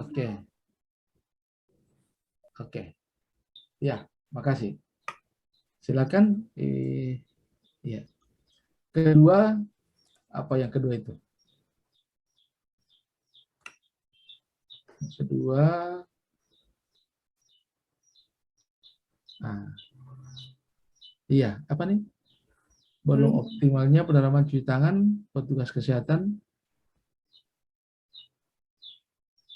Oke, oke. Ya, makasih. Silakan. Ya. Kedua, apa yang kedua itu? Kedua, nah, iya, apa nih? Belum optimalnya penerapan cuci tangan petugas kesehatan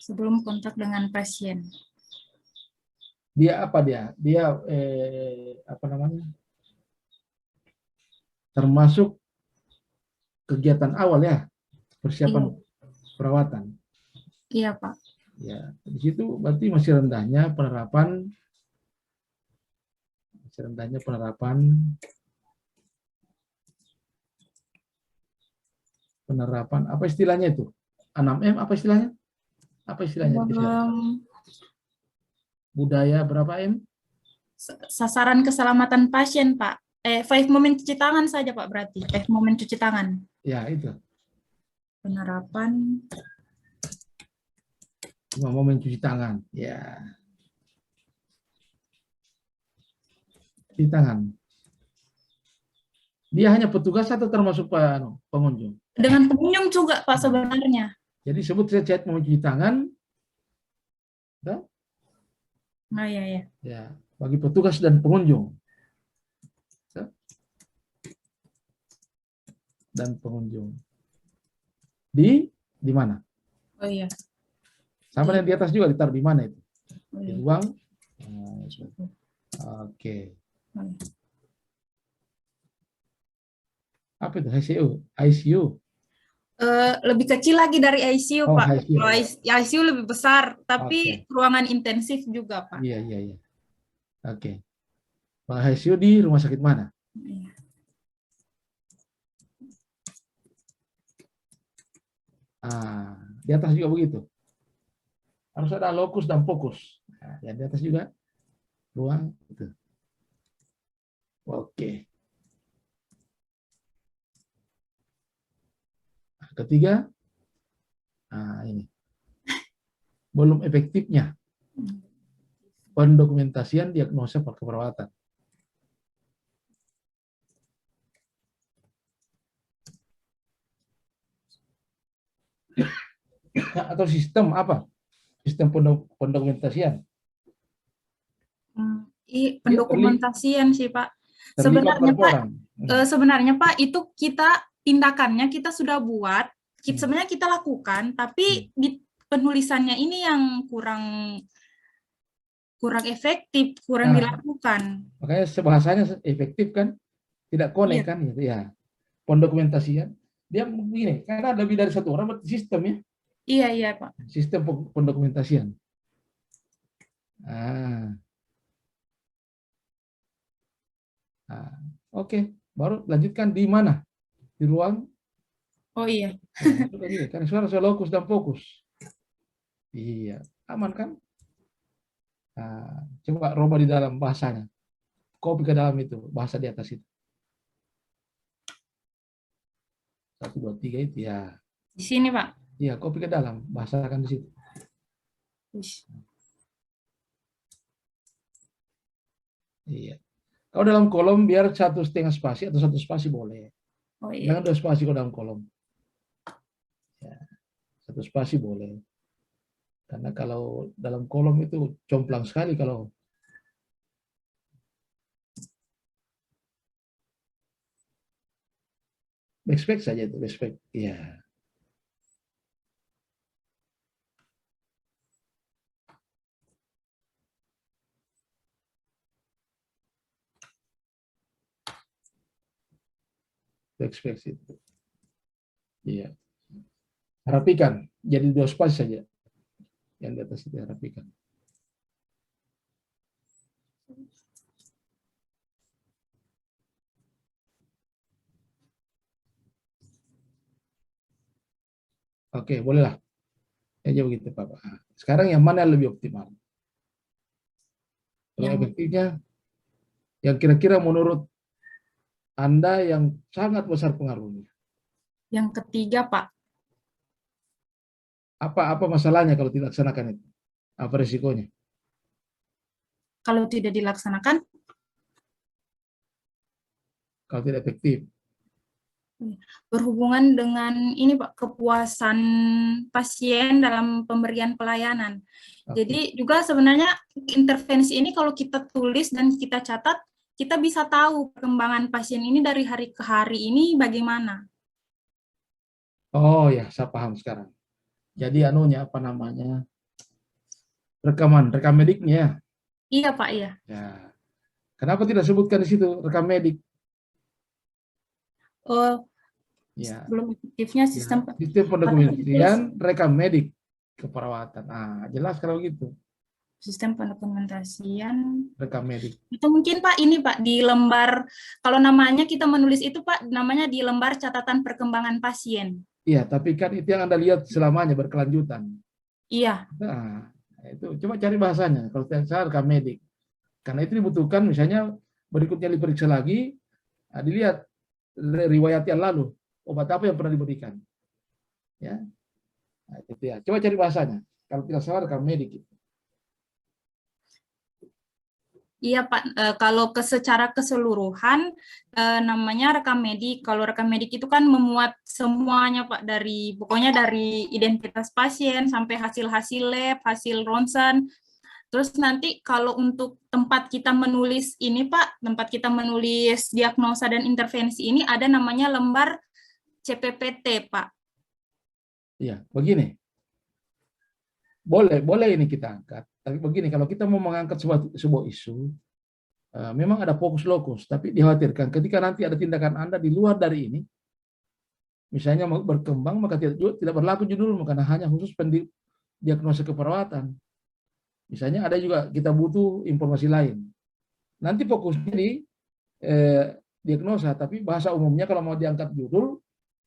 sebelum kontak dengan pasien. Dia apa dia? Dia apa namanya? Termasuk kegiatan awal ya, Iya, persiapan perawatan. iya Pak. Ya, di situ berarti masih rendahnya penerapan apa istilahnya itu? 6M apa istilahnya? Apa istilahnya di kesehatan? Budaya berapa M? Sasaran keselamatan pasien Pak. 5 momen cuci tangan saja Pak berarti. 5 momen cuci tangan. Ya, itu. Penerapan 5 momen cuci tangan. Ya. Cuci tangan. Dia hanya petugas atau termasuk pengunjung? dengan pengunjung juga Pak sebenarnya. Jadi sebut saya mencuci tangan. Nah, ya. Ya, bagi petugas dan pengunjung. Dan pengunjung. Di mana? Oh iya. Sama yang di atas juga ditaruh di mana itu? Oh, Di iya. ruang. Oke. Apa itu? ICU? ICU? Lebih kecil lagi dari ICU Oh, Pak. ICU. Kalau ICU lebih besar, tapi Oke. ruangan intensif juga Pak. Iya, iya, iya. Oke. Kalau ICU di rumah sakit mana? Iya. Di atas juga begitu. Harus ada lokus dan fokus. Nah, yang di atas juga ruang itu. Oke. Ketiga, ini belum efektifnya pendokumentasian diagnosa keperawatan. Atau sistem apa? Sistem pendokumentasian. Pendokumentasian sih Pak. Terlibat Sebenarnya berapa Pak, orang? sebenarnya Pak itu tindakannya kita sudah buat, sebenarnya kita lakukan, tapi di penulisannya ini yang kurang efektif, kurang dilakukan. Makanya bahasanya efektif kan, tidak konek kan, gitu ya. Pendokumentasian, dia begini, karena lebih dari satu orang berarti sistem ya. Iya Pak. Sistem pendokumentasian. Oke, baru lanjutkan di mana? Di ruang. Oh iya. Karena suara saya lokus dan fokus. Iya, aman kan? Coba Roma di dalam bahasanya. Copy ke dalam itu, bahasa di atas itu. 1, 2, 3 itu ya. Di sini Pak. Iya, copy ke dalam, bahasakan di situ. Iya. Kalau dalam kolom biar 1,5 spasi atau 1 spasi boleh. Oh iya. Jangan 2 spasi kalau dalam kolom. Ya, 1 spasi boleh. Karena kalau dalam kolom itu jomplang sekali kalau backpack saja itu, backpack. Iya. Backpack itu. Iya. Rapikan, jadi 2 spasi saja. Yang di atas itu rapikan. Oke, bolehlah. Ya begitu, Pak. Sekarang yang mana yang lebih optimal? Kalau efektifnya, yang kira-kira menurut Anda yang sangat besar pengaruhnya? Yang ketiga, Pak. Apa masalahnya kalau tidak laksanakan itu? Apa resikonya? Kalau tidak dilaksanakan, Kalau tidak efektif? berhubungan dengan ini Pak, kepuasan pasien dalam pemberian pelayanan. Oke. Jadi juga sebenarnya intervensi ini kalau kita tulis dan kita catat, kita bisa tahu perkembangan pasien ini dari hari ke hari ini bagaimana. Oh ya, saya paham sekarang. Jadi anunya apa namanya? Rekam mediknya. Iya Pak, iya. Ya. Kenapa tidak sebutkan di situ rekam medik? Oh, Ya, belum efektifnya ya. sistem Sistem atau ditulis pendokumentasian rekam medik keperawatan. Ah, jelas kalau gitu. sistem pendokumentasian. Rekam medik. Itu mungkin Pak ini Pak di lembar, kalau namanya kita menulis itu Pak namanya di lembar catatan perkembangan pasien. Iya, tapi kan itu yang Anda lihat selamanya berkelanjutan. Iya. Nah, itu coba cari bahasanya. Kalau tidak salah rekam medik. Karena itu dibutuhkan misalnya berikutnya diperiksa lagi, nah, dilihat riwayat yang lalu, obat apa yang pernah diberikan. Ya, nah, itu ya. Coba cari bahasanya. Kalau tidak salah rekam medik. Iya Pak, kalau secara keseluruhan namanya rekam medik. Kalau rekam medik itu kan memuat semuanya Pak, dari pokoknya dari identitas pasien sampai hasil-hasil lab, hasil ronsen. Terus nanti kalau untuk tempat kita menulis ini Pak, tempat kita menulis diagnosa dan intervensi ini ada namanya lembar CPPT Pak. Iya, begini. Boleh ini kita angkat. Tapi begini, kalau kita mau mengangkat sebuah isu, memang ada fokus lokus, tapi dikhawatirkan ketika nanti ada tindakan Anda di luar dari ini, misalnya mau berkembang, maka tidak berlaku judul, karena hanya khusus diagnosa keperawatan. Misalnya ada juga kita butuh informasi lain. Nanti fokusnya di diagnosa, tapi bahasa umumnya kalau mau diangkat judul,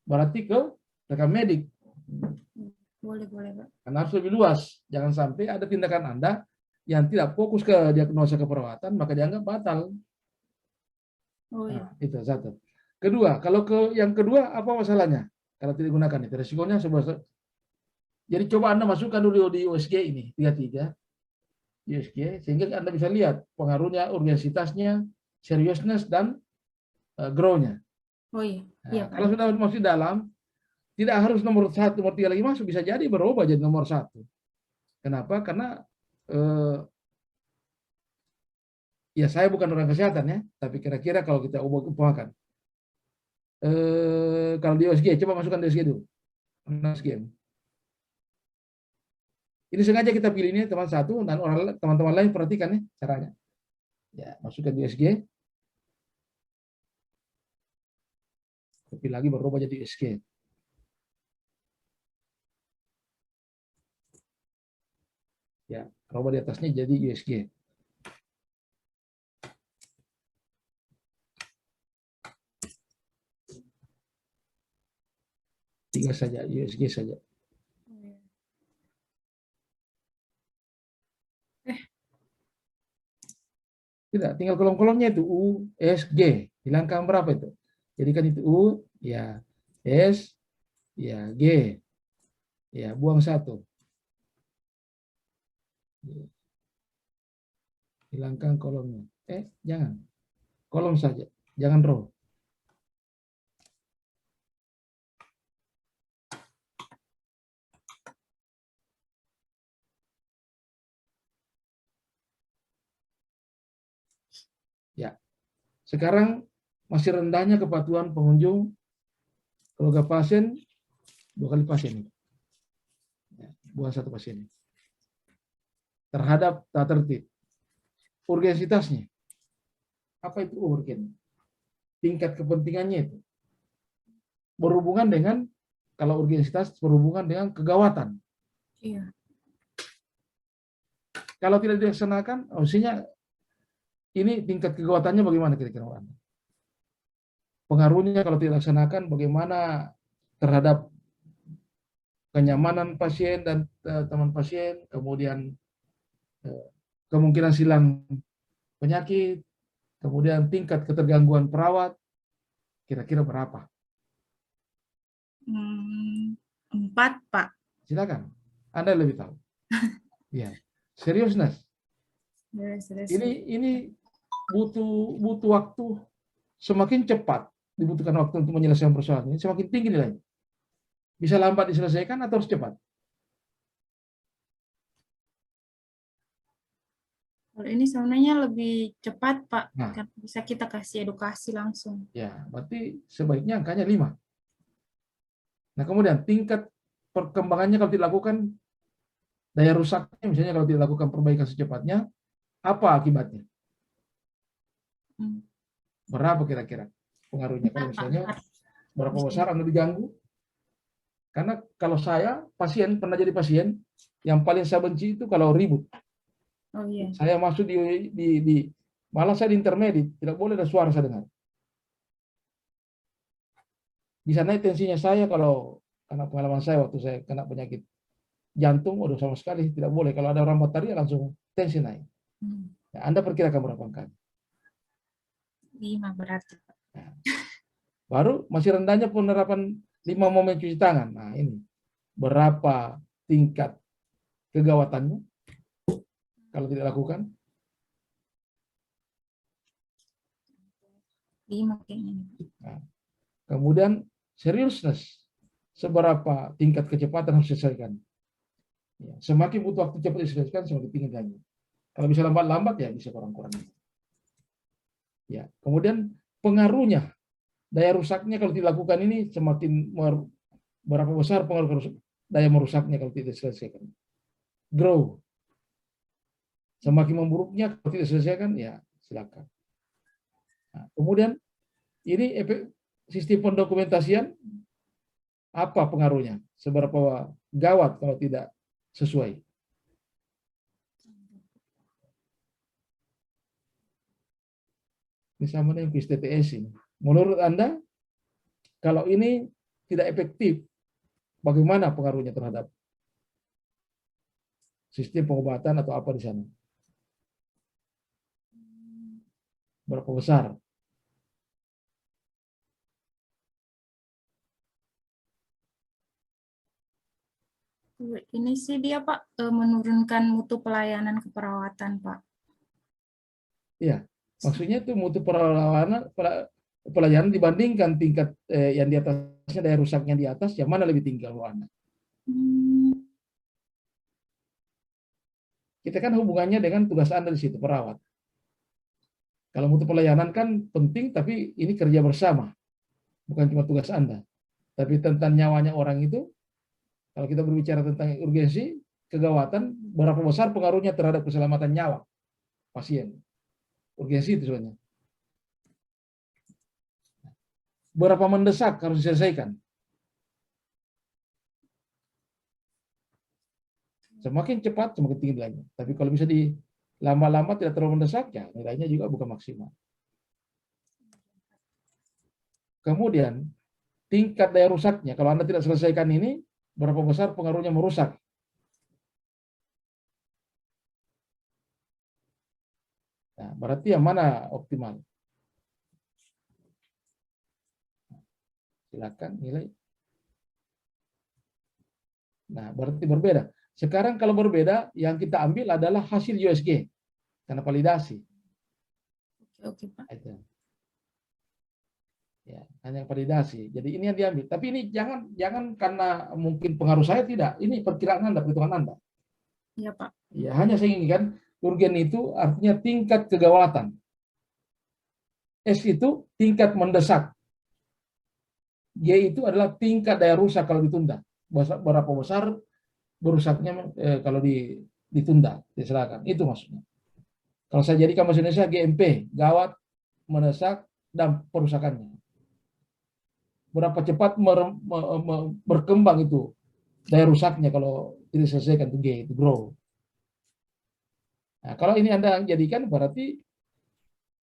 berarti ke rekam medik. Boleh, Pak. Karena harus lebih luas. Jangan sampai ada tindakan Anda yang tidak fokus ke diagnosa keperawatan, maka dianggap batal. Oh, iya. Nah, itu satu. Kedua, kalau yang kedua apa masalahnya? Kalau tidak digunakan itu resikonya sebuah. Jadi coba Anda masukkan dulu di USG ini 33 USG sehingga Anda bisa lihat pengaruhnya, urgensitasnya, seriousness dan grow-nya. Oh iya. Nah, Iya, Pak. kalau sudah masuk dalam, tidak harus nomor 1, nomor 3 lagi masuk, bisa jadi berubah jadi nomor 1. Kenapa? Karena ya saya bukan orang kesehatan ya, tapi kira-kira kalau kita ubah-ubahkan, kalau di USG, coba masukkan di USG dulu. Ini sengaja kita pilih ini teman satu dan teman-teman lain perhatikan ya caranya. Ya, masukkan di USG. Kopi lagi berubah jadi USG. Ya, rubah di atasnya jadi USG. Tiga saja, USG saja. Tidak, tinggal kolom-kolomnya itu U, S, G. Hilangkan berapa itu? Jadi kan itu U, ya S, ya G. Ya, buang 1. Hilangkan kolomnya. Jangan. Kolom saja, jangan row. Ya. Sekarang masih rendahnya kepatuhan pengunjung keluarga pasien 2 kali pasien. Ya, buang 1 pasien. Terhadap tata tertib. Urgensitasnya. Apa itu urgen? Tingkat kepentingannya itu. Berhubungan dengan, kalau urgensitas berhubungan dengan kegawatan. Iya. Kalau tidak dilaksanakan, maksudnya ini tingkat kegawatannya bagaimana kira-kira? Pengaruhnya kalau tidak dilaksanakan bagaimana terhadap kenyamanan pasien dan teman pasien, kemudian kemungkinan silang penyakit, kemudian tingkat ketergangguan perawat, kira-kira berapa? 4, Pak. Silakan. Anda lebih tahu. Ya, serius Nas. Ini butuh waktu, semakin cepat dibutuhkan waktu untuk menyelesaikan persoalan ini, semakin tinggi nilainya. Bisa lambat diselesaikan atau harus cepat? Kalau ini sebenarnya lebih cepat, Pak. Nah, Karena bisa kita kasih edukasi langsung. ya, berarti sebaiknya angkanya 5. Nah, kemudian tingkat perkembangannya kalau dilakukan, daya rusaknya misalnya kalau dilakukan perbaikan secepatnya, apa akibatnya? Berapa kira-kira pengaruhnya? Kalau misalnya berapa besar Anda diganggu? Karena kalau saya pernah jadi pasien, yang paling saya benci itu kalau ribut. Oh iya. Saya masuk malah saya di intermedi, tidak boleh ada suara saya dengar. Bisa naik tensinya saya kalau, karena pengalaman saya waktu saya kena penyakit jantung, waduh sama sekali tidak boleh. Kalau ada orang berteriak langsung tensi naik. Nah, Anda perkirakan berapa angka? 5 berarti. Nah, baru masih rendahnya penerapan 5 momen cuci tangan. Nah ini, berapa tingkat kegawatannya kalau tidak lakukan? 5 kayaknya. Nah, kemudian seriousness, seberapa tingkat kecepatan harus diselesaikan. Ya, semakin butuh waktu cepat diselesaikan, semakin tinggi nilainya. Kalau bisa lambat-lambat ya bisa kurang-kurang. Ya, kemudian pengaruhnya, daya rusaknya kalau dilakukan ini semakin berapa besar pengaruh daya merusaknya kalau tidak diselesaikan. Grow. Semakin memburuknya kalau tidak diselesaikan, ya silakan. Nah, kemudian ini sistem pendokumentasian apa pengaruhnya? Seberapa gawat kalau tidak sesuai? Ini sama dengan kuis TTS ini. Menurut Anda, kalau ini tidak efektif, bagaimana pengaruhnya terhadap sistem pengobatan atau apa di sana? Berapa besar? Ini sih dia, Pak, menurunkan mutu pelayanan keperawatan, Pak. Iya, maksudnya itu mutu pelayanan dibandingkan tingkat yang di atasnya, daya rusaknya di atas, yang mana lebih tinggi kalau Anda? Kita kan hubungannya dengan tugas Anda di situ, perawat. Kalau mutu pelayanan kan penting, tapi ini kerja bersama. Bukan cuma tugas Anda. Tapi tentang nyawanya orang itu, kalau kita berbicara tentang urgensi, kegawatan, berapa besar pengaruhnya terhadap keselamatan nyawa pasien. Urgensi itu sebenarnya. Berapa mendesak harus diselesaikan. Semakin cepat, semakin tinggi nilainya. Tapi kalau bisa di lama-lama tidak terlalu mendesak, ya nilainya juga bukan maksimal. Kemudian, tingkat daya rusaknya, kalau Anda tidak selesaikan ini, berapa besar pengaruhnya merusak. Nah, berarti yang mana optimal? Silakan nilai. Nah, berarti berbeda. Sekarang kalau berbeda, yang kita ambil adalah hasil USG, karena validasi. Oke, Pak. Ya, hanya validasi. Jadi ini yang diambil. Tapi ini jangan karena mungkin pengaruh saya, tidak. Ini perkiraan Anda, perhitungan Anda. Iya, Pak. Ya, hanya saya inginkan urgen itu artinya tingkat kegawatan. S itu tingkat mendesak. G itu adalah tingkat daya rusak kalau ditunda. Berapa besar berusaknya kalau ditunda, disilakan. Itu maksudnya. Kalau saya jadikan bahasa Indonesia GMP, gawat, mendesak, dan perusakannya. Berapa cepat berkembang itu daya rusaknya kalau tidak diselesaikan, itu G, itu grow. Nah, kalau ini Anda jadikan berarti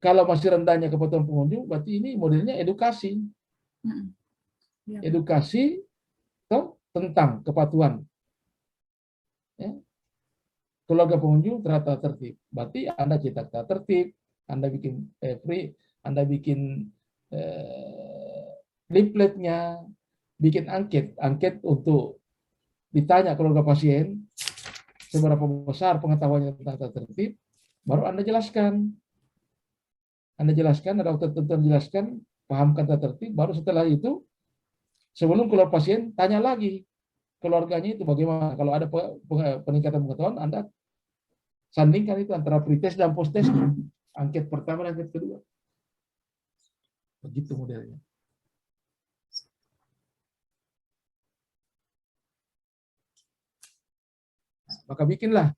kalau masih rendahnya kepatuhan pengunjung, berarti ini modelnya edukasi. Edukasi tentang kepatuhan. Ya. Keluarga pengunjung tertata tertib. Berarti Anda cetak tata tertib, Anda bikin Anda bikin leafletnya, bikin angket untuk ditanya keluarga pasien seberapa besar pengetahuannya tentang tata tertib, baru Anda jelaskan. Anda jelaskan, ada dokter tertentu jelaskan, pahamkan tata tertib, baru setelah itu, sebelum keluar pasien, tanya lagi keluarganya itu bagaimana. Kalau ada peningkatan pengetahuan, Anda sandingkan itu antara pretest dan posttest, angket pertama dan angket kedua. Begitu modelnya. Maka bikinlah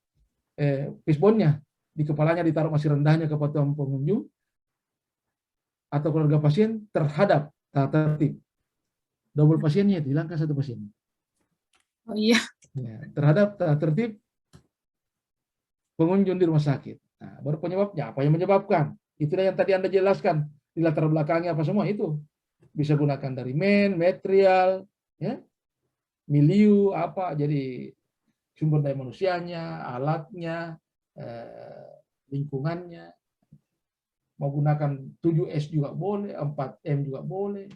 fishbone-nya, di kepalanya ditaruh masih rendahnya kepatuhan pengunjung atau keluarga pasien terhadap tata tertib. Double pasiennya dihilangkan satu pasien. Oh iya. Ya, terhadap tata tertib pengunjung di rumah sakit. Nah, baru penyebabnya, apa yang menyebabkan? Itulah yang tadi Anda jelaskan, di latar belakangnya apa semua itu. Bisa gunakan dari material, ya, milieu, apa, jadi sumber daya manusianya, alatnya, lingkungannya. Mau gunakan 7S juga boleh, 4M juga boleh.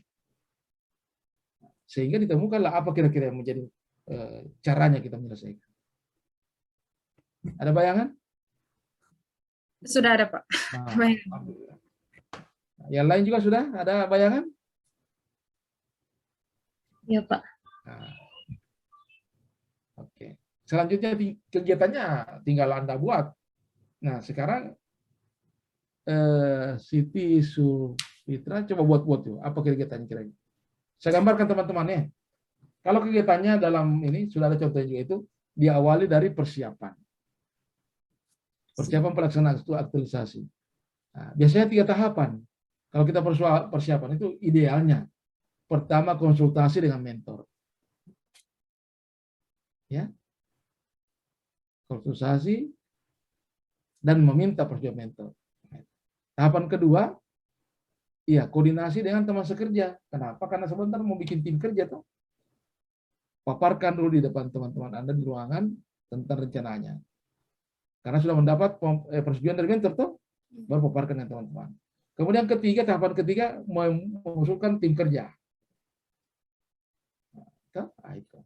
Sehingga ditemukanlah apa kira-kira yang menjadi caranya kita menyelesaikan. Ada bayangan? Sudah ada, Pak. Nah, Bayangan. alhamdulillah. Yang lain juga sudah ada bayangan? Iya, Pak. Nah, oke. Selanjutnya kegiatannya tinggal Anda buat. Nah, sekarang Siti Sulfitra coba buat tuh apa kegiatannya kira-kira. Saya gambarkan teman-temannya. Kalau kegiatannya dalam ini sudah ada contohnya juga, itu diawali dari persiapan. Persiapan pelaksanaan itu aktualisasi. Nah, biasanya 3 tahapan. Kalau kita persiapan itu idealnya. Pertama konsultasi dengan mentor. Ya. Konsultasi dan meminta persetujuan mentor. Tahapan kedua, iya, koordinasi dengan teman sekerja. Kenapa? Karena sebentar mau bikin tim kerja tuh. Paparkan dulu di depan teman-teman Anda di ruangan tentang rencananya. Karena sudah mendapat persetujuan dari mentor tuh, baru paparkan dengan teman-teman. Kemudian tahapan ketiga mengusulkan tim kerja. Nah, itu.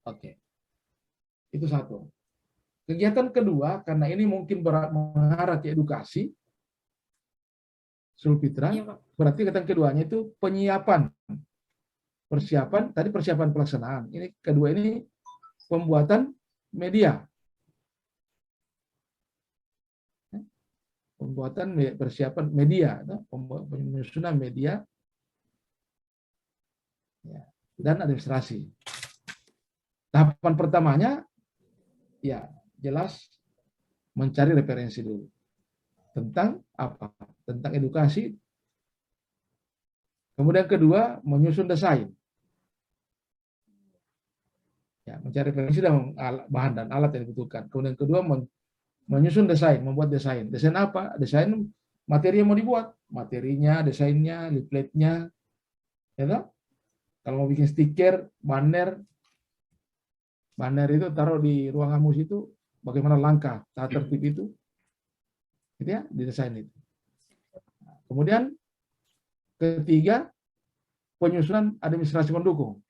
Oke. Itu satu. Kegiatan kedua, karena ini mungkin mengarah ke edukasi, Sulfitra, berarti kegiatan keduanya itu penyiapan. Persiapan, tadi persiapan pelaksanaan. Ini kedua ini pembuatan media. Pembuatan persiapan media, penyusunan media, dan administrasi. Tahapan pertamanya, ya jelas mencari referensi dulu. Tentang apa? Tentang edukasi. Kemudian kedua, menyusun desain. Ya, mencari referensi dan bahan dan alat yang dibutuhkan. Kemudian kedua, menyusun desain, membuat desain. Desain apa? Desain materi yang mau dibuat. Materinya, desainnya, leafletnya. Ya, kalau mau bikin stiker, banner itu taruh di ruang amus itu, bagaimana langkah, tata tertib itu, gitu ya, didesain itu. Kemudian ketiga, penyusunan administrasi pendukung.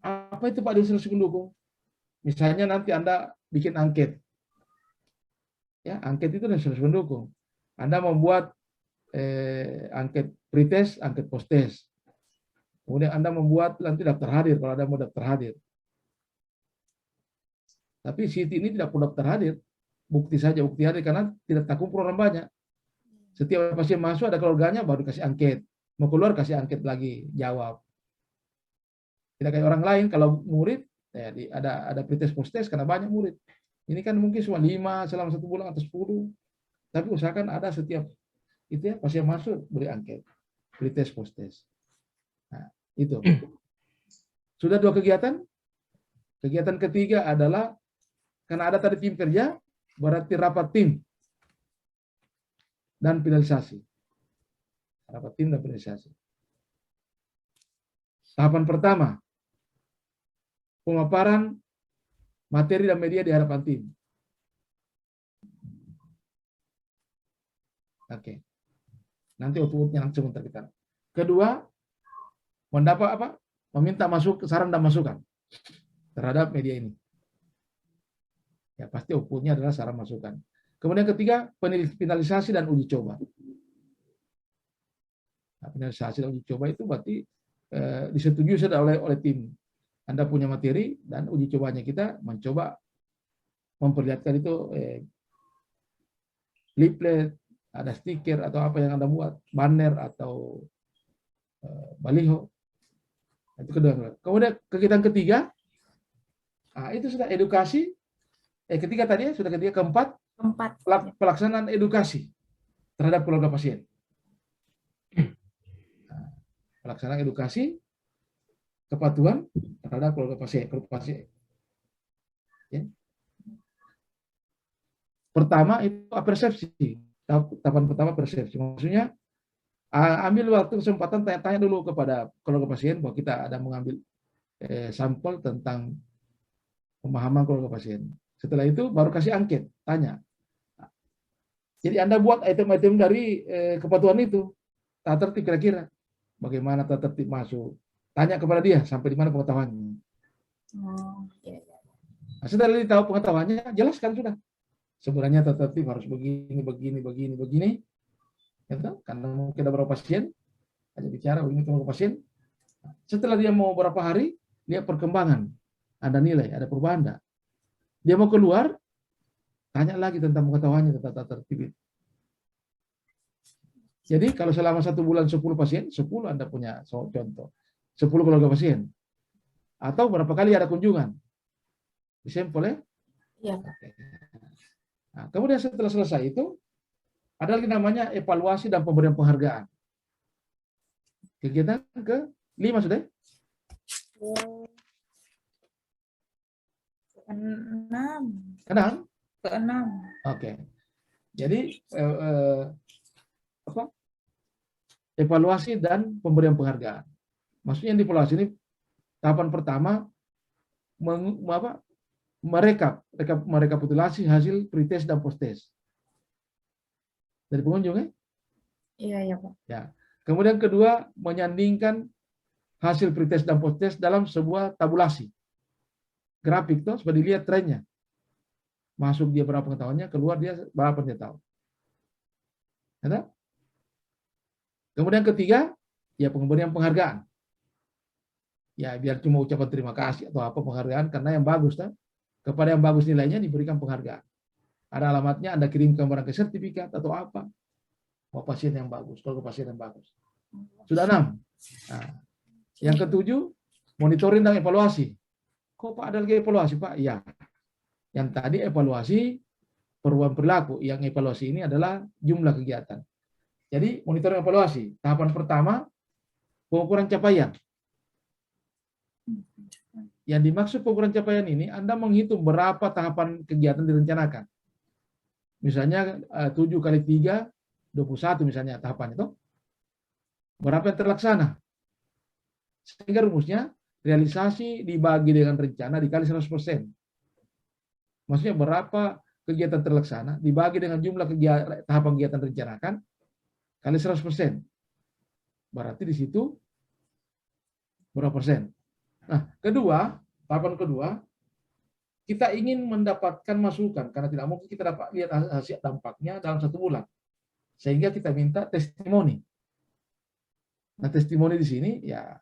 Apa itu Pak administrasi pendukung? Misalnya nanti Anda bikin angket. Ya, angket itu administrasi pendukung. Anda membuat angket pretest, angket posttest. Kemudian Anda membuat nanti daftar hadir kalau Anda mau daftar hadir. Tapi Siti ini tidak perlu daftar hadir. Bukti saja, bukti hadir karena tidak takut program banyak. Setiap pasien masuk ada keluarganya baru kasih angket. Mau keluar kasih angket lagi, jawab. Tidak kayak orang lain, kalau murid ya, ada pretest posttest karena banyak murid. Ini kan mungkin cuma 5 selama 1 bulan atau 10. Tapi usahakan ada setiap itu ya pasien masuk beri angket, pretest posttest. Nah, itu. Sudah 2 kegiatan. Kegiatan ketiga adalah karena ada tadi tim kerja, berarti rapat tim dan finalisasi. Rapat tim dan finalisasi. Tahapan pertama, pemaparan materi dan media di hadapan tim. Oke. Nanti outputnya langsung kita. Kedua, mendapat apa? meminta saran dan masukan terhadap media ini. Ya pasti outputnya adalah saran masukan. Kemudian ketiga, finalisasi dan uji coba. Nah, finalisasi dan uji coba itu berarti disetujui sudah oleh tim. Anda punya materi dan uji cobanya kita mencoba memperlihatkan itu leaflet, ada stiker atau apa yang Anda buat, banner atau baliho. Itu kedua. Kemudian kegiatan ketiga, itu sudah edukasi. Ketiga tadi ya, sudah ketiga. Keempat, pelaksanaan edukasi terhadap keluarga pasien. Pelaksanaan edukasi kepatuhan terhadap keluarga pasien. Ya. Pertama itu persepsi. Tahapan pertama persepsi. Maksudnya ambil waktu kesempatan tanya-tanya dulu kepada keluarga pasien bahwa kita ada mengambil sampel tentang pemahaman keluarga pasien. Setelah itu baru kasih angket, tanya. Jadi Anda buat item-item dari kepatuhan itu, tata tertib kira-kira. Bagaimana tata tertib masuk. Tanya kepada dia sampai di mana pengetahuannya. Nah, setelah dia tahu pengetahuannya, jelaskan sudah. Sebenarnya tata tertib harus begini. Gitu? Karena mungkin ada beberapa pasien, aja bicara begini keluarga pasien. Setelah dia mau beberapa hari, lihat perkembangan. Ada nilai, ada perubahan enggak. Dia mau keluar, tanya lagi tentang pengetahuannya tentang tata tertib. Jadi kalau selama 1 bulan 10 pasien, 10 Anda punya contoh. 10 keluarga pasien. Atau berapa kali ada kunjungan. Disampel ya? Iya. Nah, kemudian setelah selesai itu, ada lagi namanya evaluasi dan pemberian penghargaan. Kegiatan ke-5 sudah? Ke-6. Oke. Jadi evaluasi dan pemberian penghargaan. Maksudnya yang dievaluasi ini tahapan pertama merekapitulasi hasil pretest dan posttest dari pengunjung ya? Iya Pak. Ya. Kemudian kedua menyandingkan hasil pretest dan posttest dalam sebuah tabulasi grafik tuh supaya dilihat trennya. Masuk dia berapa pengetahuannya, keluar dia berapa dia tahu. Ada? Kemudian ketiga, ya pemberian penghargaan. Ya biar cuma ucapan terima kasih atau apa penghargaan karena yang bagus kan. Kepada yang bagus nilainya diberikan penghargaan. Ada alamatnya, Anda kirimkan barang ke sertifikat atau apa. Mau pasien yang bagus, kalau pasien yang bagus. Sudah 6. Nah, yang ke-7, monitoring dan evaluasi. Kok Pak ada lagi evaluasi Pak? Iya. Yang tadi evaluasi perubahan perilaku, yang evaluasi ini adalah jumlah kegiatan. Jadi monitoring evaluasi. Tahapan pertama, pengukuran capaian. Yang dimaksud pengukuran capaian ini, Anda menghitung berapa tahapan kegiatan direncanakan. Misalnya 7 kali 3, 21 misalnya tahapan itu. Berapa yang terlaksana? Sehingga rumusnya, realisasi dibagi dengan rencana dikali 100%. Maksudnya berapa kegiatan terlaksana dibagi dengan jumlah tahapan kegiatan rencanakan kali 100%. Berarti di situ berapa persen? Nah, tahapan kedua, kita ingin mendapatkan masukan karena tidak mungkin kita dapat lihat hasil dampaknya dalam 1 bulan. Sehingga kita minta testimoni. Nah, testimoni di sini ya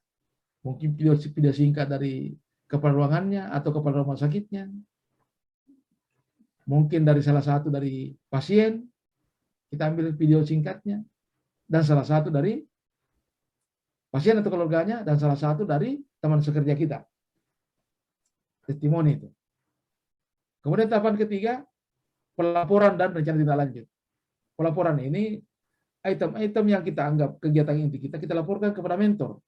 mungkin video singkat dari kepala ruangannya atau kepala rumah sakitnya. Mungkin dari salah satu dari pasien, kita ambil video singkatnya, dan salah satu dari pasien atau keluarganya, dan salah satu dari teman sekerja kita. Testimoni itu. Kemudian tahapan ketiga, pelaporan dan rencana tindak lanjut. Pelaporan ini, item-item yang kita anggap kegiatan inti kita laporkan kepada mentor.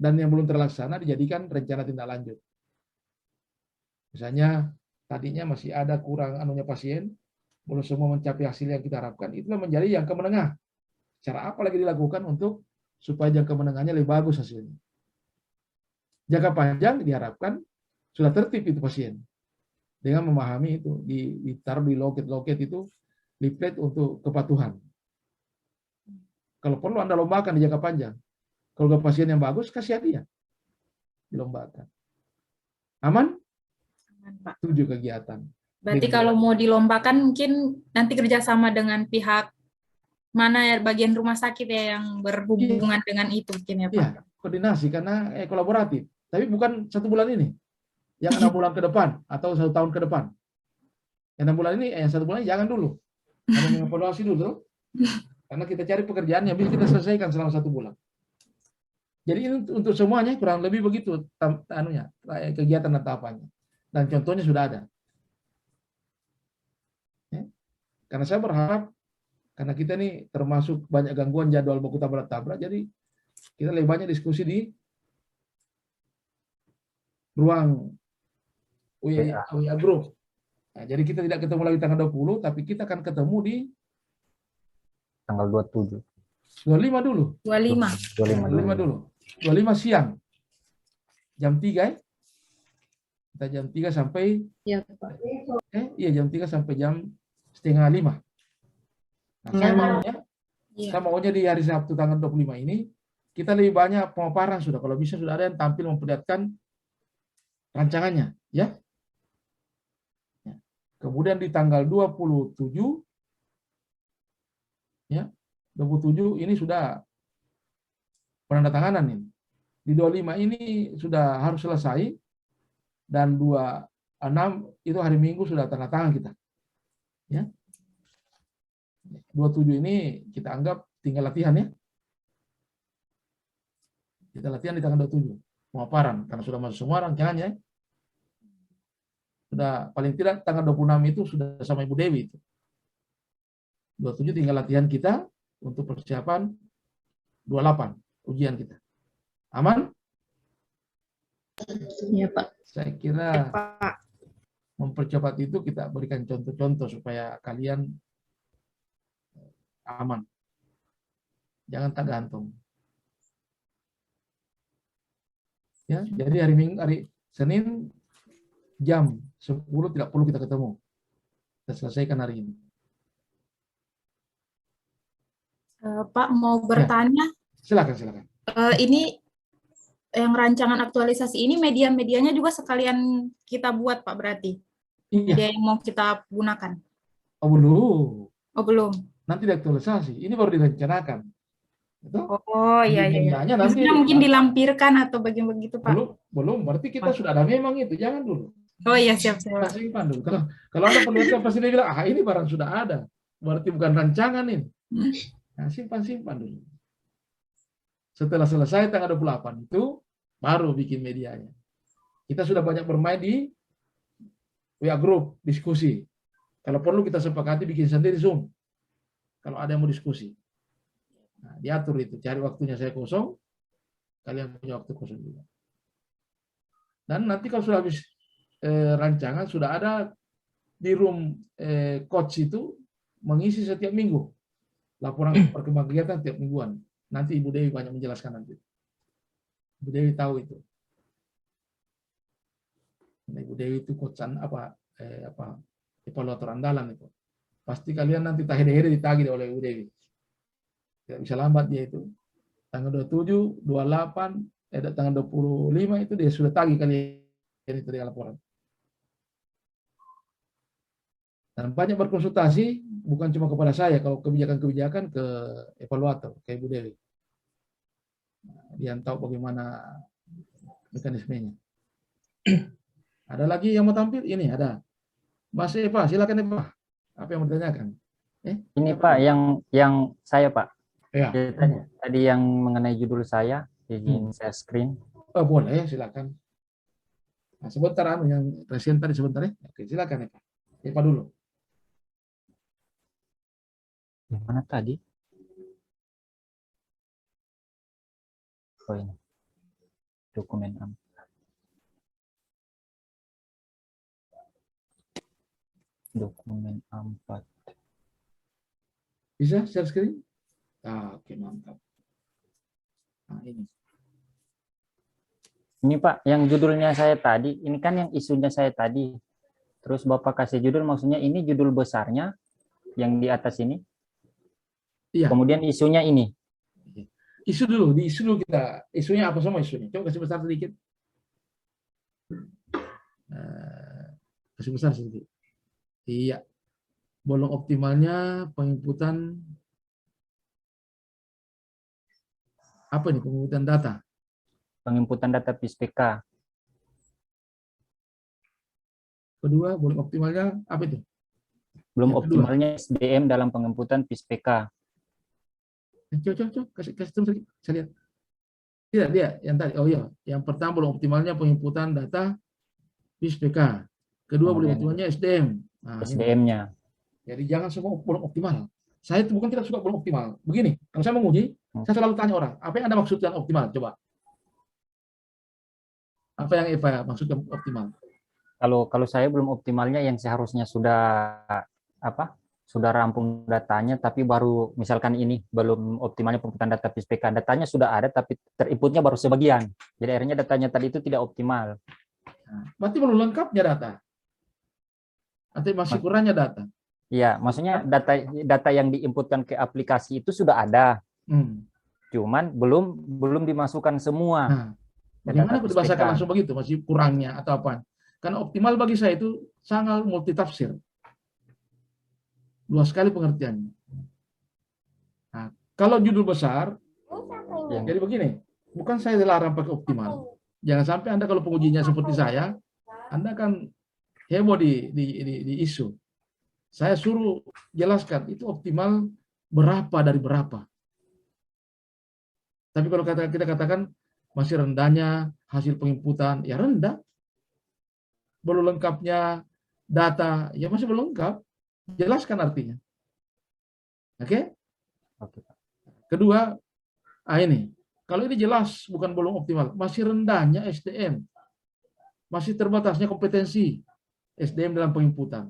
Dan yang belum terlaksana dijadikan rencana tindak lanjut. Misalnya, tadinya masih ada kurang anunya pasien, belum semua mencapai hasil yang kita harapkan, itulah menjadi jangka menengah. Cara apa lagi dilakukan untuk supaya jangka menengahnya lebih bagus hasilnya. Jangka panjang diharapkan sudah tertib itu pasien. Dengan memahami itu, ditaruh di loket-loket itu, leaflet untuk kepatuhan. Kalau perlu Anda lombakan di jangka panjang. Kalau pasien yang bagus, kasih hadiah. Dilombakan. Aman? Aman, Pak. 7 kegiatan. Berarti Dengan- kalau mau dilombakan mungkin nanti kerjasama dengan pihak mana ya, bagian rumah sakit ya yang berhubungan dengan itu mungkin ya Pak. Iya, koordinasi karena kolaboratif. Tapi bukan 1 bulan ini. Yang 6 bulan ke depan atau 1 tahun ke depan. Yang 6 bulan ini, yang 1 bulan ini jangan dulu. Hanya mengevaluasi dulu. Karena kita cari pekerjaan yang bisa kita selesaikan selama 1 bulan. Jadi ini untuk semuanya kurang lebih begitu kegiatan dan tahapannya. Dan contohnya sudah ada. Ya. Karena saya berharap, karena kita ini termasuk banyak gangguan jadwal baku tabrak-tabrak, jadi kita lebih banyak diskusi di ruang WA Group. Nah, jadi kita tidak ketemu lagi tanggal 20, tapi kita akan ketemu di tanggal 27. 25 dulu. 25. 25 dulu. 25 siang. Jam 3 ya. Kita jam 3 sampai Iya, Pak. iya jam 3 sampai jam setengah 5. Nah, saya maunya di hari Sabtu tanggal 25 ini kita lebih banyak pemaparan sudah. Kalau bisa sudah ada yang tampil memperlihatkan rancangannya, ya. Kemudian di tanggal 27 ya, 27 ini sudah penandatanganan ini. Di 25 ini sudah harus selesai dan 26 itu hari Minggu sudah tanda tangan kita. Ya. 27 ini kita anggap tinggal latihan ya. Kita latihan di tanggal 27. Pemaparan karena sudah masuk semua rancangannya. Sudah paling tidak tanggal 26 itu sudah sama Ibu Dewi itu. 27 tinggal latihan kita untuk persiapan 28 ujian kita. Aman? Iya, Pak. Saya kira Pak. mempercepat itu kita berikan contoh-contoh supaya kalian aman. Jangan tak gantung. Ya, jadi hari Senin jam 10 tidak perlu kita ketemu. Kita selesaikan hari ini. Pak mau bertanya, Silakan. ini yang rancangan aktualisasi ini media-medianya juga sekalian kita buat Pak berarti? Iya. Media yang mau kita gunakan? Oh belum. Oh belum? Nanti diaktualisasi. Ini baru direncanakan. Betul? Oh iya. Nanti Maksudnya mungkin dilampirkan atau bagian begitu Pak? Belum. Berarti kita sudah ada memang itu. Jangan dulu. Oh iya siap. Simpan dulu. Kalau Anda penelitian pasti dia bilang, ini barang sudah ada. Berarti bukan rancangan ini. Nah, simpan dulu. Setelah selesai tanggal 28 itu baru bikin medianya. Kita sudah banyak bermain di WA Group, diskusi. Kalau perlu kita sepakati bikin sendiri Zoom. Kalau ada yang mau diskusi. Nah, diatur itu, cari waktunya saya kosong, kalian punya waktu kosong juga. Dan nanti kalau sudah habis rancangan, sudah ada di room coach itu mengisi setiap minggu. Laporan perkembangan kegiatan tiap mingguan. Nanti Ibu Dewi banyak menjelaskan nanti. Ibu Dewi tahu itu. Ibu Dewi itu coachan evaluator andalan itu. Pasti kalian nanti tak hede-hede ditagih oleh Ibu Dewi. Tidak bisa lambat dia itu. Tanggal 27, 28, tanggal 25 itu dia sudah tagih kalian itu dia laporan. Dan banyak berkonsultasi, bukan cuma kepada saya, kalau kebijakan-kebijakan ke evaluator, ke Ibu Dewi. Dia tahu bagaimana mekanismenya. Ada lagi yang mau tampil? Ini ada. Mas Eva, silakan Eva. Apa yang mau ditanyakan? Ini Pak, yang saya Pak. Ya. Tadi yang mengenai judul saya, izin share screen. Oh, boleh, silakan. Nah, sebentar yang presiden tadi sebentar ya. Oke, silakan Eva. Eva dulu. Yang mana tadi? Oh ini. Dokumen A4. Dokumen A4. Bisa share screen? Oke, mantap. Nah, ini. Ini Pak, yang judulnya saya tadi, ini kan yang isunya saya tadi. Terus Bapak kasih judul, maksudnya ini judul besarnya yang di atas ini. Iya. Kemudian isunya ini. isu dulu, di isu dulu kita. Isunya apa semua isunya? Coba kasih besar sedikit. Kasih besar sedikit. Iya. Bolong optimalnya penginputan apa nih? Penginputan data. Penginputan data PISPK. Kedua, bolong optimalnya apa itu? Belum Yang kedua. optimalnya SDM dalam penginputan PISPK. Coba, kasih terus lagi. Saya lihat. Tidak, dia yang tadi. Oh iya, yang pertama belum optimalnya penginputan data PISPK. Kedua belum Kemudian optimalnya SDM. Nah, ini. SDM-nya. Jadi jangan semua belum optimal. Saya itu bukan tidak suka belum optimal. Begini, kalau saya menguji, saya selalu tanya orang, apa yang Anda maksudkan optimal? Coba. Apa yang Eva maksudkan optimal? Kalau saya belum optimalnya yang seharusnya sudah apa? Sudah rampung datanya, tapi baru misalkan ini belum optimalnya penginputan data PISPK. Datanya sudah ada, tapi terinputnya baru sebagian. Jadi akhirnya datanya tadi itu tidak optimal. Nah, berarti belum lengkapnya data. Nanti masih kurangnya data. Iya, maksudnya data yang diinputkan ke aplikasi itu sudah ada, cuman belum dimasukkan semua. Nah, ke bagaimana data aku dibahasakan PISPK. langsung begitu? Masih kurangnya atau apa? Karena optimal bagi saya itu sangat multitafsir. Luas sekali pengertiannya. Nah, kalau judul besar, jadi begini, bukan saya dilarang pakai optimal. Jangan sampai Anda kalau pengujinya seperti saya, Anda kan heboh di isu. Saya suruh jelaskan itu optimal berapa dari berapa. Tapi kalau kita katakan masih rendahnya hasil penginputan, ya rendah. Belum lengkapnya data, ya masih belum lengkap. Jelaskan artinya. Oke? Oke. Kedua, ini. Kalau ini jelas bukan belum optimal, masih rendahnya SDM. Masih terbatasnya kompetensi SDM dalam penginputan.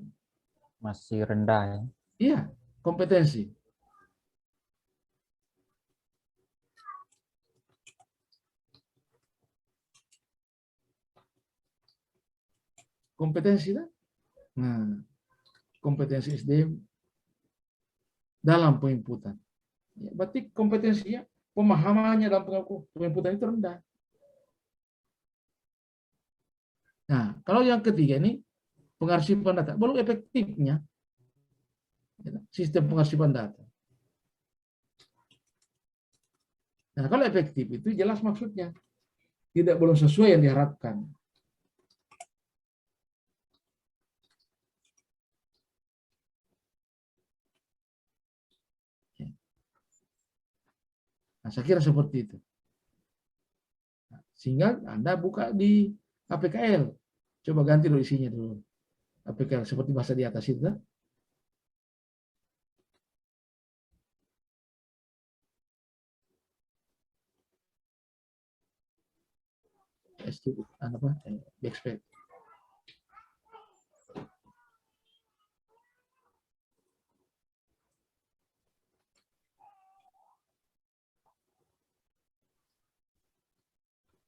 Masih rendah ya. Iya, kompetensi. Kompetensi kan? Nah, kompetensi SDM dalam penginputan. Ya, berarti kompetensinya, pemahamannya dalam penginputan itu rendah. Nah, kalau yang ketiga ini pengarsipan data, belum efektifnya sistem pengarsipan data. Nah, kalau efektif itu jelas maksudnya. Tidak belum sesuai yang diharapkan. Nah, saya kira seperti itu. Nah, sehingga Anda buka di APKL. Coba ganti dulu isinya dulu. APKL seperti bahasa di atas itu. Apa? Backspace.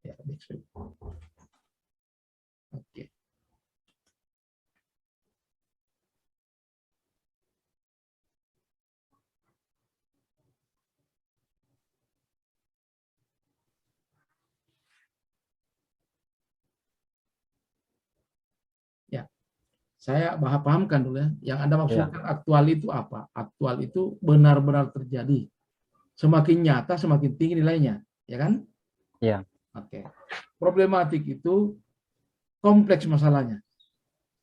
Ya, backspace. Oke. Ya, saya pahamkan dulu ya. Yang Anda maksudkan aktual itu apa? Aktual itu benar-benar terjadi. Semakin nyata, semakin tinggi nilainya, ya kan? Iya. Oke. Problematik itu kompleks masalahnya.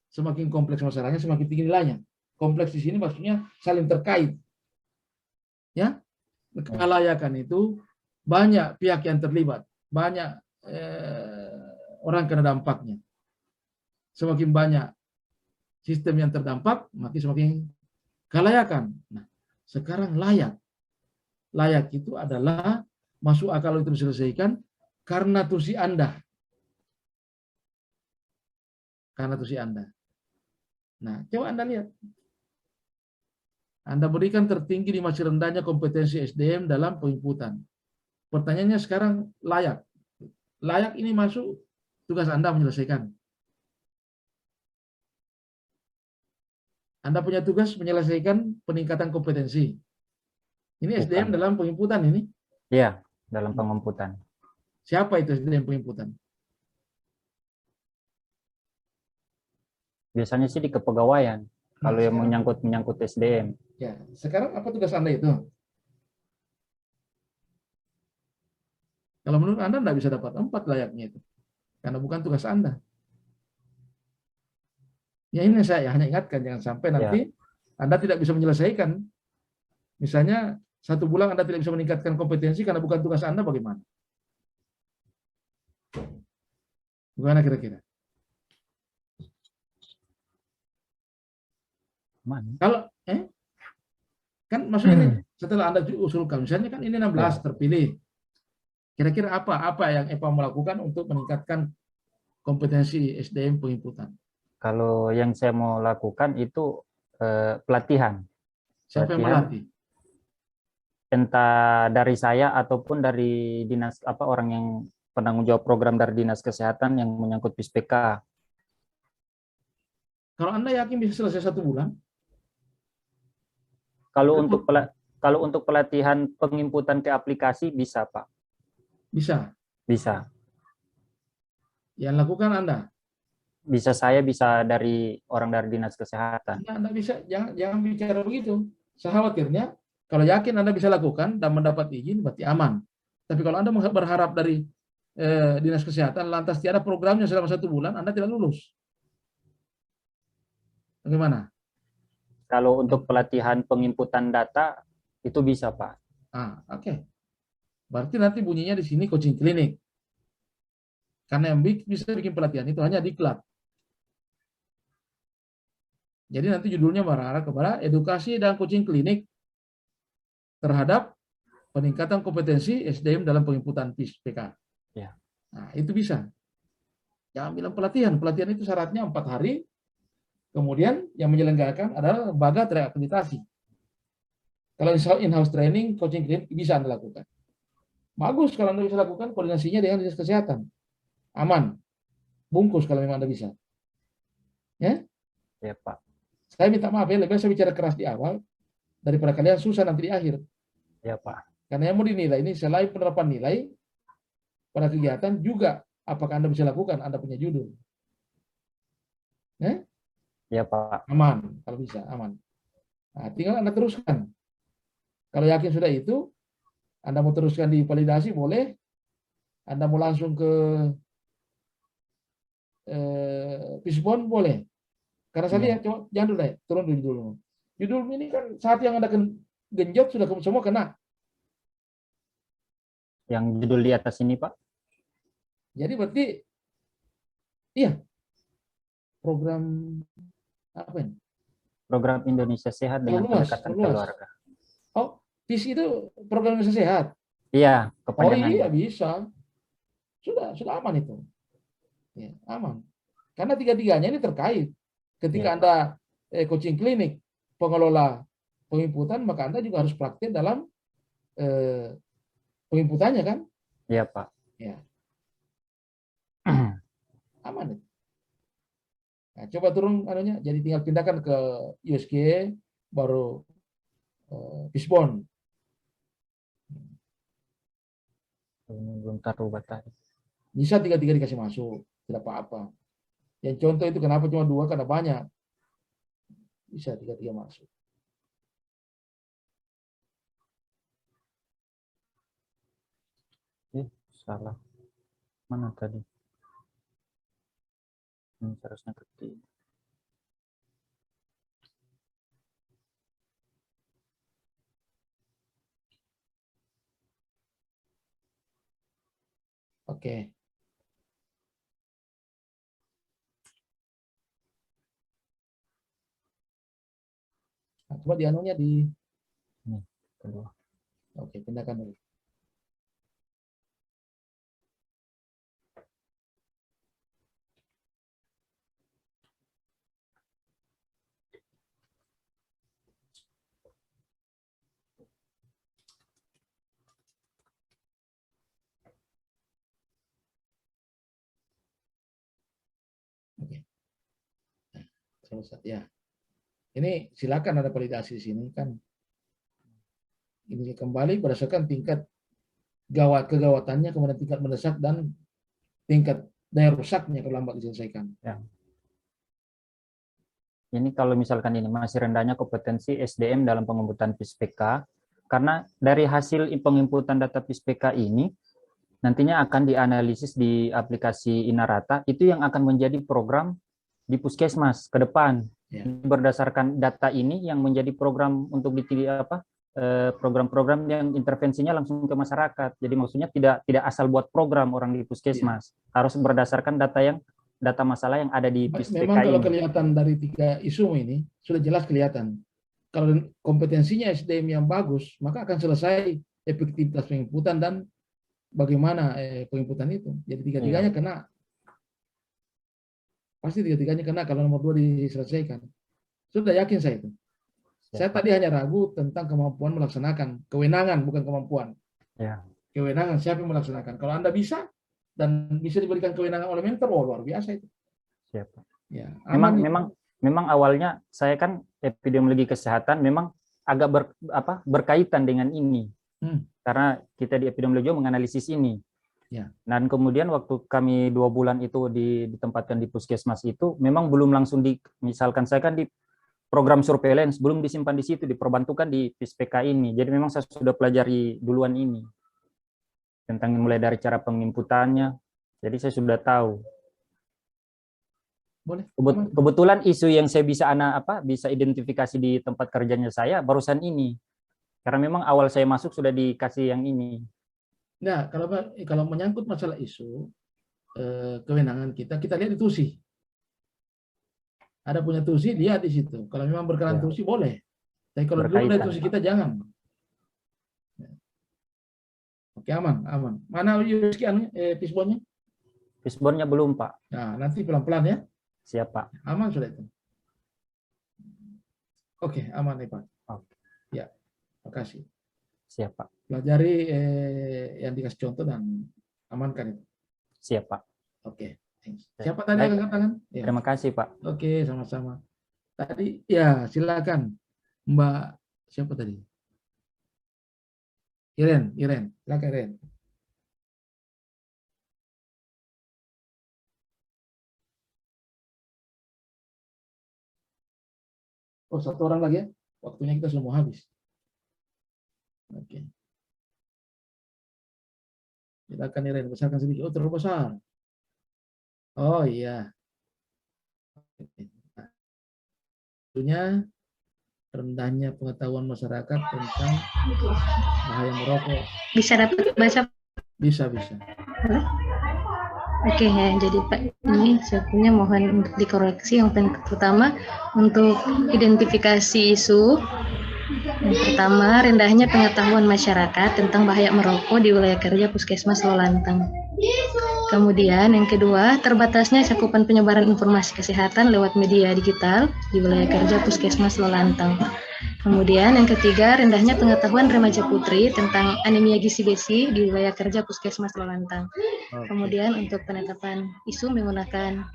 Semakin kompleks masalahnya, semakin tinggi nilainya. Kompleks di sini maksudnya saling terkait. Ya, kelayakan itu banyak pihak yang terlibat, banyak orang kena dampaknya. Semakin banyak sistem yang terdampak, makin semakin kelayakan. Nah, sekarang layak. Layak itu adalah masuk akal itu diselesaikan karena tusi Anda. Karena tusi Anda. Nah, coba Anda lihat. Anda berikan tertinggi di masih rendahnya kompetensi SDM dalam penginputan. Pertanyaannya sekarang layak. Layak ini masuk tugas Anda menyelesaikan. Anda punya tugas menyelesaikan peningkatan kompetensi. Ini SDM dalam penginputan ini. Iya. dalam penginputan. Siapa itu SDM penginputan? Biasanya sih di kepegawaian. Kalau yang menyangkut SDM. Ya, sekarang apa tugas Anda itu? Kalau menurut Anda tidak bisa dapat 4 layaknya itu. Karena bukan tugas Anda. Ya ini saya hanya ingatkan, jangan sampai nanti Anda tidak bisa menyelesaikan. Misalnya 1 bulan Anda tidak bisa meningkatkan kompetensi karena bukan tugas Anda, bagaimana? Bagaimana kira-kira? Kalau kan maksudnya ini setelah Anda usulkan, misalnya kan ini 16 terpilih. Kira-kira apa yang EPA melakukan untuk meningkatkan kompetensi SDM penginputan? Kalau yang saya mau lakukan itu pelatihan. Siapa yang melatih? Entah dari saya ataupun dari dinas orang yang penanggung jawab program dari dinas kesehatan yang menyangkut PISPK. Kalau Anda yakin bisa selesai 1 bulan? Kalau untuk pelatihan penginputan ke aplikasi bisa, Pak. Bisa. Bisa. Yang lakukan Anda? Bisa saya, bisa dari orang dari dinas kesehatan. Ya, Anda bisa, jangan bicara begitu. Saya khawatirnya kalau yakin Anda bisa lakukan dan mendapat izin berarti aman. Tapi kalau Anda berharap dari dinas kesehatan lantas tiada programnya selama 1 bulan, Anda tidak lulus. Bagaimana? Kalau untuk pelatihan penginputan data itu bisa, Pak. Oke. Berarti nanti bunyinya di sini coaching klinik. Karena yang bisa bikin pelatihan itu hanya diklat. Jadi nanti judulnya mengarah kepada edukasi dan coaching klinik terhadap peningkatan kompetensi SDM dalam penginputan PISPK. Ya. Nah, itu bisa. Jangan bilang pelatihan. Pelatihan itu syaratnya 4 hari. Kemudian yang menyelenggarakan adalah lembaga terakreditasi. Kalau in-house training, coaching klinik bisa Anda lakukan. Bagus kalau Anda bisa lakukan koordinasinya dengan dinas kesehatan. Aman. Bungkus kalau memang Anda bisa. Ya? Ya, Pak. Saya minta maaf ya, lebih saya bicara keras di awal daripada kalian susah nanti di akhir. Ya, Pak. Karena yang mau dinilai ini selain penerapan nilai pada kegiatan juga apakah Anda bisa lakukan, Anda punya judul. Ya? Ya, Pak. Aman, kalau bisa, aman. Nah, tinggal Anda teruskan. Kalau yakin sudah itu, Anda mau teruskan di validasi, boleh. Anda mau langsung ke Pisbon, boleh. Karena saya lihat, coba, jangan dulu deh, turun dulu. Judul ini kan saat yang Anda genjot, sudah semua kena. Yang judul di atas ini, Pak? Jadi berarti, iya, program apa ini? Program Indonesia Sehat dengan pendekatan keluarga. Oh, PIS itu program Indonesia Sehat? Iya, kepanjangannya. Oh iya, bisa. Sudah aman itu. Ya, aman. Karena tiga-tiganya ini terkait. Ketika Anda coaching klinik, pengelola penginputan, maka Anda juga harus praktik dalam penginputannya kan? Iya, Pak. Ya. Aman itu. Nah, coba turun anunya, jadi tinggal pindahkan ke USG, baru Pisbon. Belum taruh batas. Bisa tiga-tiga dikasih masuk, tidak apa-apa. Yang contoh itu kenapa cuma 2, karena banyak. Bisa tiga-tiga masuk. Salah. Mana tadi? Ini seharusnya ketik. Oke. Nah, coba di anunya di ini kedua. Oke, pindahkan dulu. Oke. Selesai ya. Ini silakan ada validasi di sini kan. Ini kembali berdasarkan tingkat kegawatannya, kemudian tingkat mendesak dan tingkat daya rusaknya kalau lambat diselesaikan. Ya. Ini kalau misalkan ini masih rendahnya kompetensi SDM dalam penginputan PISPK, karena dari hasil penginputan data PISPK ini nantinya akan dianalisis di aplikasi Inarata, itu yang akan menjadi program di Puskesmas ke depan. Ya. Berdasarkan data ini yang menjadi program untuk program-program yang intervensinya langsung ke masyarakat. Jadi maksudnya tidak asal buat program orang di Puskesmas, harus berdasarkan data masalah yang ada di PISPK. Memang kalau kelihatan dari 3 isu ini sudah jelas kelihatan. Kalau kompetensinya SDM yang bagus, maka akan selesai efektivitas penginputan dan bagaimana penginputan itu. Jadi tiga-tiganya kena. Pasti tiga-tiganya kena kalau nomor 2 diselesaikan. Sudah yakin saya itu. Saya tadi hanya ragu tentang kemampuan melaksanakan. Kewenangan, bukan kemampuan. Ya. Kewenangan, siapa yang melaksanakan. Kalau Anda bisa, dan bisa diberikan kewenangan oleh mentor, luar biasa itu. Siapa? Ya, memang awalnya saya kan epidemiologi kesehatan memang agak berkaitan dengan ini. Karena kita di epidemiologi menganalisis ini. Ya. Dan kemudian waktu kami 2 bulan itu ditempatkan di Puskesmas itu, memang belum langsung misalkan saya kan di program surveillance, belum disimpan di situ, diperbantukan di PISPK ini. Jadi memang saya sudah pelajari duluan ini. Tentang mulai dari cara penginputannya. Jadi saya sudah tahu. Boleh. Kebetulan isu yang saya bisa identifikasi di tempat kerjanya saya barusan ini. Karena memang awal saya masuk sudah dikasih yang ini. Nah, kalau menyangkut masalah isu kewenangan kita lihat di TUSI. Ada punya TUSI, lihat di situ. Kalau memang berkenan TUSI boleh. Tapi kalau dulu dari TUSI kita jangan. Oke, aman. Mana USG Pisbonnya? Pisbonnya belum, Pak. Nah, nanti pelan-pelan ya. Siap, Pak. Aman sudah itu. Oke, aman nih, Pak. Oke. Ya, makasih. Siap, Pak. Pelajari yang dikasih contoh dan amankan itu. Siap, Pak. Oke. Siapa tadi yang angkat tangan? Ya. Terima kasih, Pak. Oke, sama-sama. Tadi, ya silakan. Mbak, siapa tadi? Iren. Silakan, Iren. Oh, 1 orang lagi ya? Waktunya kita sudah mau habis. Oke. Silakan, Iren. Besarkan sedikit. Oh, terlalu besar. Oh, iya. Tentunya rendahnya pengetahuan masyarakat tentang bahaya merokok. Bisa dapat baca? Bisa. Oke ya, jadi Pak, ini saya punya mohon untuk dikoreksi. Yang pertama untuk identifikasi isu. Yang pertama, rendahnya pengetahuan masyarakat tentang bahaya merokok di wilayah kerja Puskesmas Lolantang. Kemudian yang kedua, terbatasnya cakupan penyebaran informasi kesehatan lewat media digital di wilayah kerja Puskesmas Lolantang. Kemudian yang ketiga, rendahnya pengetahuan remaja putri tentang anemia gizi besi di wilayah kerja Puskesmas Lolantang. Kemudian untuk penetapan isu menggunakan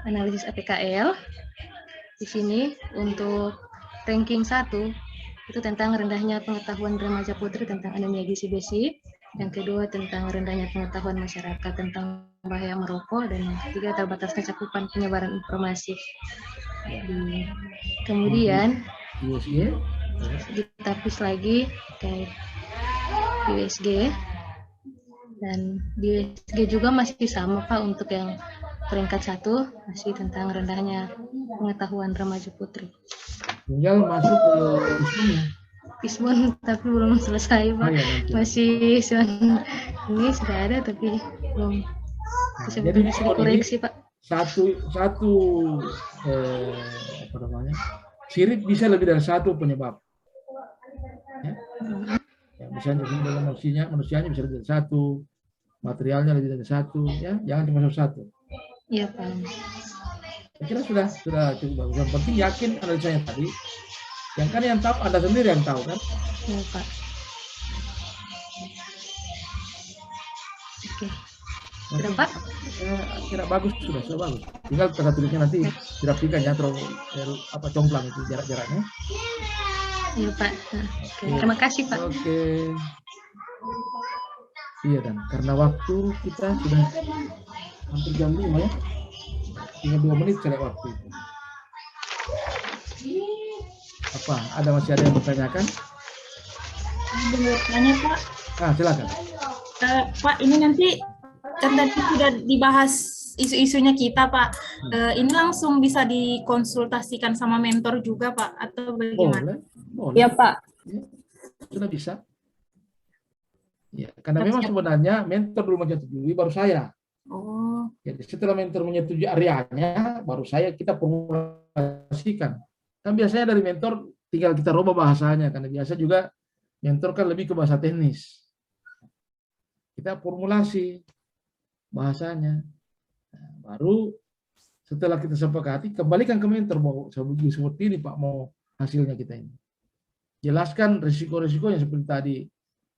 analisis APKL. Di sini untuk ranking 1 itu tentang rendahnya pengetahuan remaja putri tentang anemia gizi besi. Yang kedua tentang rendahnya pengetahuan masyarakat tentang bahaya merokok, dan yang ketiga terbatasnya cakupan penyebaran informasi. Kemudian ditapis lagi kayak USG, dan di USG juga masih sama Pak untuk yang peringkat 1 masih tentang rendahnya pengetahuan remaja putri. Tinggal masuk ke Pisbon tapi belum selesai Pak. Masih ini sudah ada tapi belum bisa dikoreksi Pak. Satu sirip bisa lebih dari 1 penyebab. Ya, misalnya dalam manusianya bisa lebih dari 1, materialnya lebih dari 1, ya, jangan cuma 1. Iya Pak. Saya kira sudah cukup bagus. Yang penting yakin analisanya tadi. Yang kan yang tahu Anda sendiri yang tahu kan? Iya Pak. Oke. Sudah Pak? Saya kira bagus, sudah bagus. Tinggal tata tulisnya nanti dirapikan ya, terlalu complang itu jarak-jaraknya. Iya Pak. Oke. Terima kasih Pak. Oke. Iya, dan karena waktu kita sudah hampir jam 5 ya. Tinggal 2 menit saya lihat waktu itu. Apa? Masih ada yang bertanyakan? Bertanya Pak. Silakan. Pak, ini nanti kan tadi sudah dibahas isu-isunya kita Pak. Ini langsung bisa dikonsultasikan sama mentor juga Pak, atau bagaimana? Boleh. Ya Pak. Ya, sudah bisa. Ya, karena memang sebenarnya mentor dulu menyetujui, baru saya. Oh. Jadi setelah mentor menyetujui areanya, baru kita formulasikan. Kan biasanya dari mentor tinggal kita rubah bahasanya, karena biasa juga mentor kan lebih ke bahasa teknis. Kita formulasi bahasanya. Nah, baru setelah kita sepakati, kembalikan ke mentor, mau seperti ini Pak, mau hasilnya kita ini. Jelaskan risiko-risikonya seperti tadi.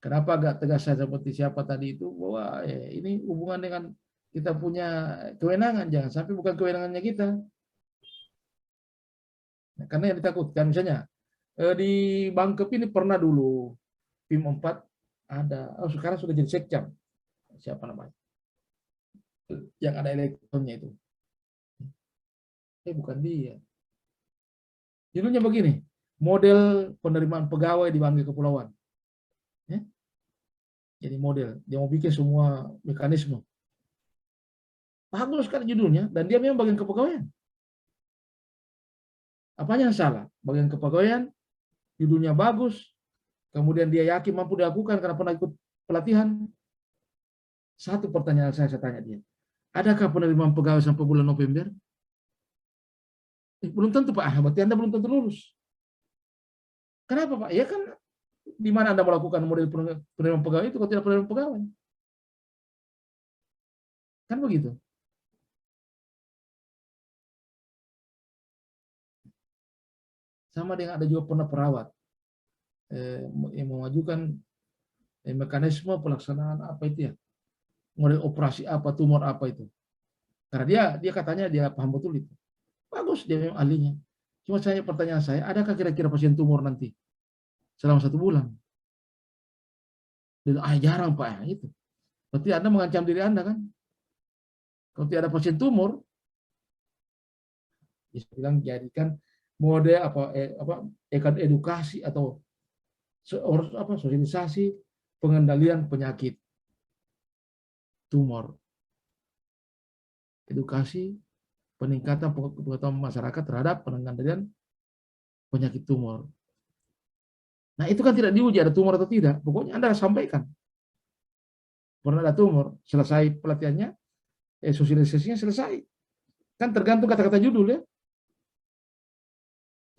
Kenapa agak tegas saya seperti siapa tadi itu, bahwa ini hubungan dengan kita punya kewenangan, jangan sampai bukan kewenangannya kita. Nah, karena yang ditakutkan, misalnya di Bangkep ini pernah dulu PIM 4 ada, sekarang sudah jadi sekjam, siapa namanya, yang ada elektronnya itu, bukan dia. Judulnya begini, model penerimaan pegawai di Bangka Kepulauan. Jadi model, dia mau bikin semua mekanisme. Bagus kan judulnya, dan dia memang bagian kepegawaian. Apanya yang salah? Bagian kepegawaian, judulnya bagus, kemudian dia yakin mampu dilakukan karena pernah ikut pelatihan. Satu pertanyaan saya tanya dia, adakah penerimaan pegawai sampai bulan November? Belum tentu Pak, berarti Anda belum tentu lulus. Kenapa Pak? Ya kan, di mana Anda melakukan model penerimaan pegawai itu kalau tidak penerimaan pegawai? Kan begitu. Sama dengan ada juga pernah perawat yang mengajukan mekanisme pelaksanaan apa itu ya, model operasi apa, tumor apa itu. Karena dia katanya dia paham betul itu. Bagus, dia memang ahlinya. Cuma pertanyaan saya, adakah kira-kira pasien tumor nanti selama 1 bulan? Dan jarang Pak, itu. Berarti Anda mengancam diri Anda kan? Kalau tidak ada pasien tumor, bisa bilang jadikan model edukasi atau sosialisasi pengendalian penyakit tumor. Edukasi peningkatan pengetahuan masyarakat terhadap pengendalian penyakit tumor. Nah, itu kan tidak diuji ada tumor atau tidak. Pokoknya Anda sampaikan. Pernah ada tumor, selesai pelatihannya, sosialisasinya selesai. Kan tergantung kata-kata judul ya.